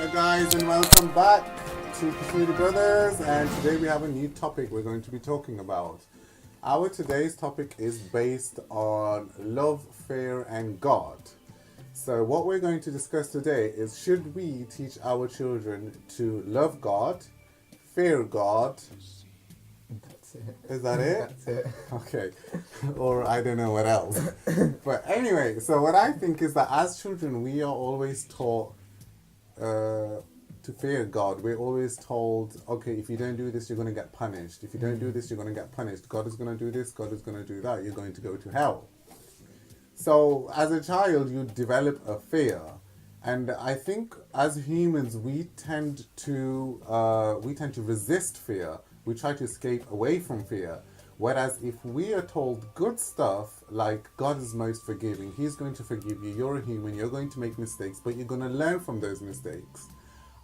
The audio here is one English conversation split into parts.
Hello, guys, and welcome back to Community Brothers. And today we have a new topic we're going to be talking about. Our today's topic is based on love, fear, and God. So, what we're going to discuss today is should we teach our children to love God, fear God? That's it. Is that it? That's it. Okay. Or I don't know what else. But anyway, so what I think is that as children, we are always taught to fear God. We're always told, okay, if you don't do this, you're going to get punished. If you don't do this, you're going to get punished. God is going to do this, God is going to do that. You're going to go to hell. So as a child, you develop a fear. And I think as humans, we tend to resist fear. We try to escape away from fear. Whereas if we are told good stuff, like God is most forgiving, He's going to forgive you, you're a human, you're going to make mistakes, but you're going to learn from those mistakes.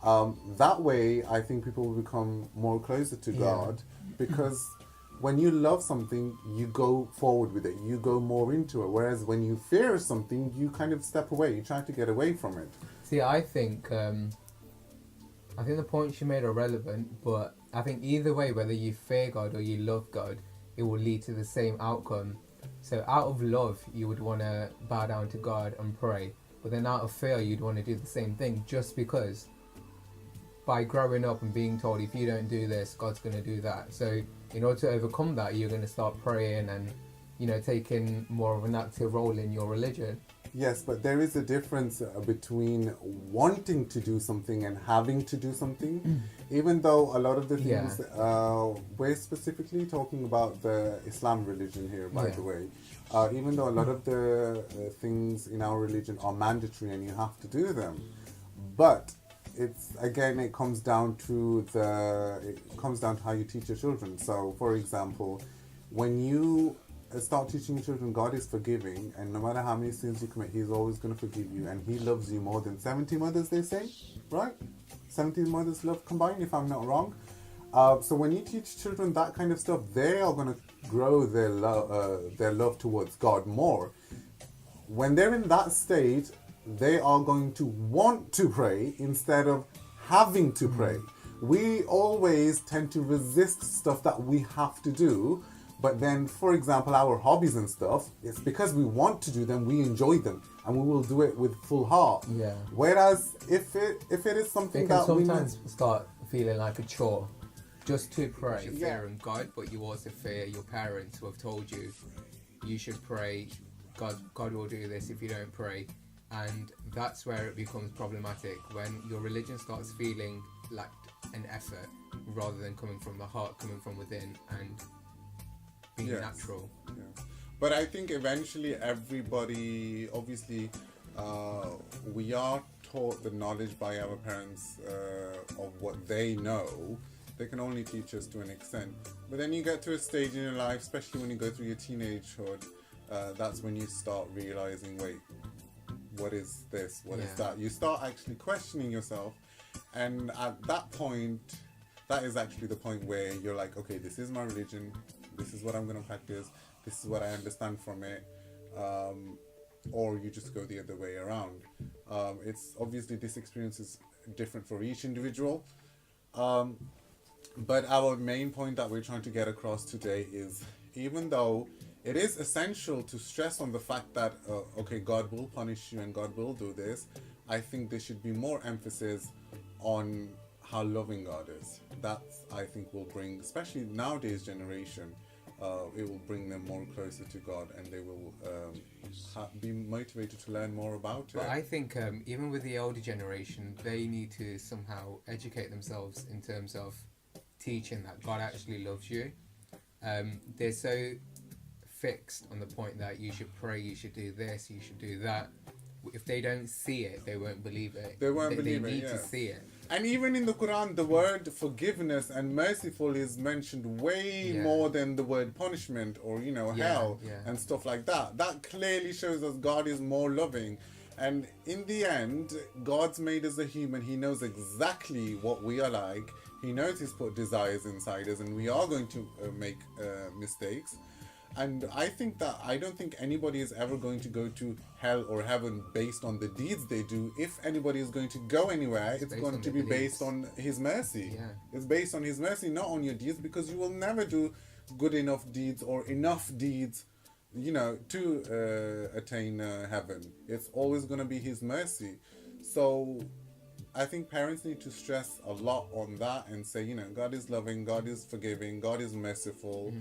That way, I think people will become more closer to God, because when you love something, you go forward with it, you go more into it. Whereas when you fear something, you kind of step away, you try to get away from it. See, I think the points you made are relevant, but I think either way, whether you fear God or you love God, it will lead to the same outcome. So out of love, you would want to bow down to God and pray. But then out of fear, you'd want to do the same thing, just because by growing up and being told, if you don't do this, God's going to do that. So in order to overcome that, you're going to start praying and, taking more of an active role in your religion. Yes, but there is a difference between wanting to do something and having to do something. Even though a lot of the things, we're specifically talking about the Islam religion here, by the way. Even though a lot of the things in our religion are mandatory and you have to do them. But it comes down to how you teach your children. So, for example, when you start teaching your children God is forgiving, and no matter how many sins you commit, He's always going to forgive you, and He loves you more than 70 mothers, they say, right? 70 mothers love combined, if I'm not wrong. So when you teach children that kind of stuff, they are going to grow their love towards God more. When they're in that state, they are going to want to pray instead of having to pray. We always tend to resist stuff that we have to do. But then, for example, our hobbies and stuff, it's because we want to do them, we enjoy them, and we will do it with full heart. Yeah. Whereas if it is something that we sometimes start feeling like a chore, just to pray. You fear in God, but you also fear your parents who have told you should pray. God will do this if you don't pray, and that's where it becomes problematic, when your religion starts feeling like an effort rather than coming from the heart, coming from within, and natural. Yes. But I think eventually everybody, obviously, we are taught the knowledge by our parents of what they know. They can only teach us to an extent. But then you get to a stage in your life, especially when you go through your teenagehood, that's when you start realizing, wait, what is this? What is that? You start actually questioning yourself. And at that point, that is actually the point where you're like, okay, this is my religion. This is what I'm going to practice. This is what I understand from it. Or you just go the other way around. It's obviously this experience is different for each individual. But our main point that we're trying to get across today is, even though it is essential to stress on the fact that, God will punish you and God will do this, I think there should be more emphasis on how loving God is. That, I think, will bring, especially nowadays generation, it will bring them more closer to God, and they will be motivated to learn more about it. But I think even with the older generation, they need to somehow educate themselves in terms of teaching that God actually loves you. They're so fixed on the point that you should pray, you should do this, you should do that. If they don't see it, they won't believe it. They need to see it. And even in the Quran, the word forgiveness and merciful is mentioned way more than the word punishment or, hell and stuff like that. That clearly shows us God is more loving. And in the end, God's made us a human. He knows exactly what we are like. He knows He's put desires inside us, and we are going to make mistakes. And I don't think anybody is ever going to go to hell or heaven based on the deeds they do. If anybody is going to go anywhere, it's going to be based on His mercy. Yeah. It's based on His mercy, not on your deeds, because you will never do good enough deeds or enough deeds, to attain heaven. It's always going to be His mercy. So I think parents need to stress a lot on that and say, God is loving, God is forgiving, God is merciful.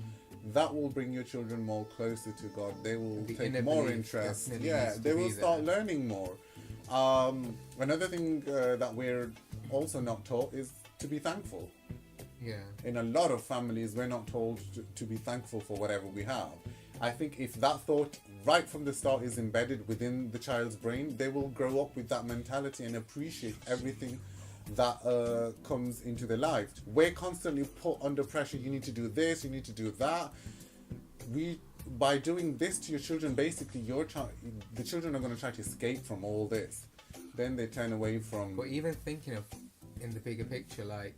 That will bring your children more closer to God. They will take more interest. Yeah, they will start learning more. Another thing that we're also not taught is to be thankful. Yeah. In a lot of families, we're not told to be thankful for whatever we have. I think if that thought right from the start is embedded within the child's brain, they will grow up with that mentality and appreciate everything that comes into their life. We're constantly put under pressure. You need to do this, you need to do that. By doing this to your children, basically the children are going to try to escape from all this. Then they turn away from... But even thinking of in the bigger picture, like,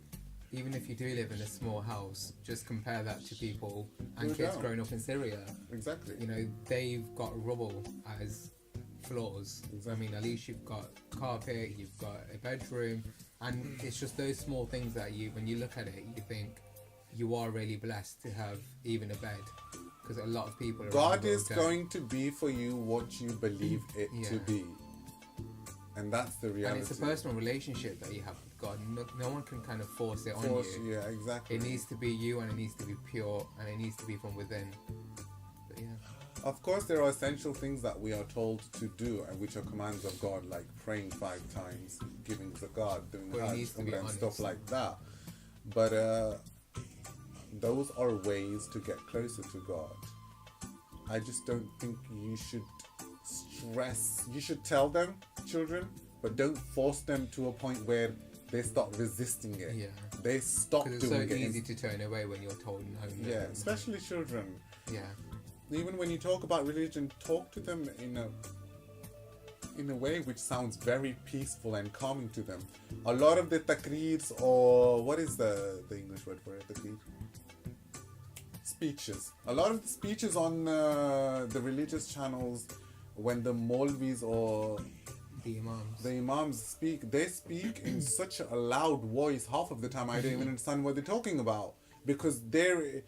even if you do live in a small house, just compare that to people and kids growing up in Syria. Exactly. They've got rubble as floors. Exactly. I mean, at least you've got carpet, you've got a bedroom, and it's just those small things that when you look at it, you think you are really blessed to have even a bed. Because a lot of people... God is going to be for you what you believe it to be. And that's the reality. And it's a personal relationship that you have with God. No one can kind of force it on you. Yeah, exactly. It needs to be you, and it needs to be pure, and it needs to be from within. But yeah. Of course, there are essential things that we are told to do, and which are commands of God, like praying 5 times, giving zakat, doing hajj, and stuff like that. But those are ways to get closer to God. I just don't think you should stress. You should tell them, children, but don't force them to a point where they start resisting it. Yeah. They stop doing it. It's so easy to turn away when you're told no. Yeah, especially children. Yeah. Even when you talk about religion, talk to them in a way which sounds very peaceful and calming to them. A lot of the taqreers, or what is the English word for it? Taqreer? Speeches. A lot of the speeches on the religious channels, when the Maulvis or the imams speak, they speak in such a loud voice. Half of the time I don't even understand what they're talking about, because they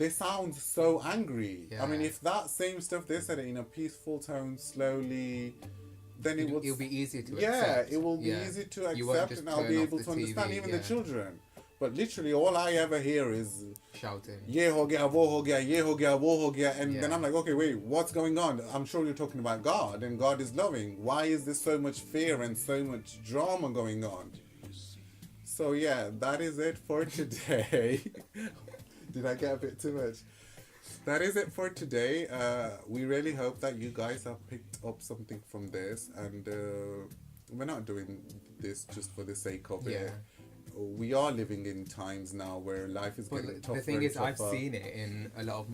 sound so angry. Yeah. I mean, if that same stuff they said it in a peaceful tone, slowly, then it'll be easier to accept. Yeah, it will be easy to accept, and I'll be able to understand even the children. But literally, all I ever hear is shouting. Ye ho gaya, wo ho gaya, ye ho gaya, wo ho gaya, and then I'm like, okay, wait, what's going on? I'm sure you're talking about God, and God is loving. Why is there so much fear and so much drama going on? So yeah, that is it for today. Did I get a bit too much? That is it for today. We really hope that you guys have picked up something from this, and we're not doing this just for the sake of it. We are living in times now where life is getting tougher. The thing is, tougher. I've seen it in a lot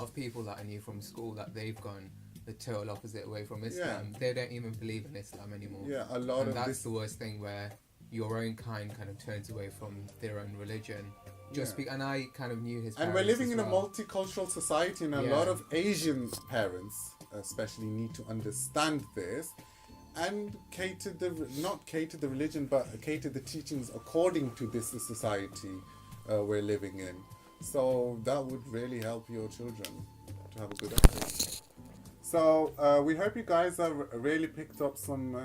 of people that I knew from school, that they've gone the total opposite way from Islam. Yeah. They don't even believe in Islam anymore. Yeah, that's the worst thing, where your own kind of turns away from their own religion. And I kind of knew his parents. And we're living in a multicultural society, and a lot of Asian parents especially need to understand this and not cater the religion, but cater the teachings according to this society we're living in. So that would really help your children to have a good upbringing. So we hope you guys have really picked up some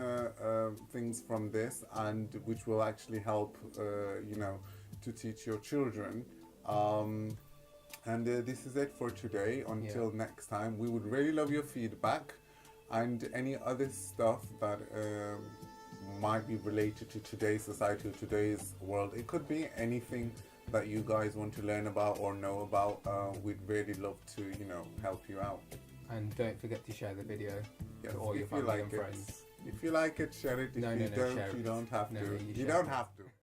things from this, and which will actually help to teach your children. And this is it for today. Until next time, we would really love your feedback and any other stuff that might be related to today's society or today's world. It could be anything that you guys want to learn about or know about. We'd really love to help you out. And don't forget to share the video to all your family and friends. If you like it, share it. If you don't, you don't have to. You don't have to.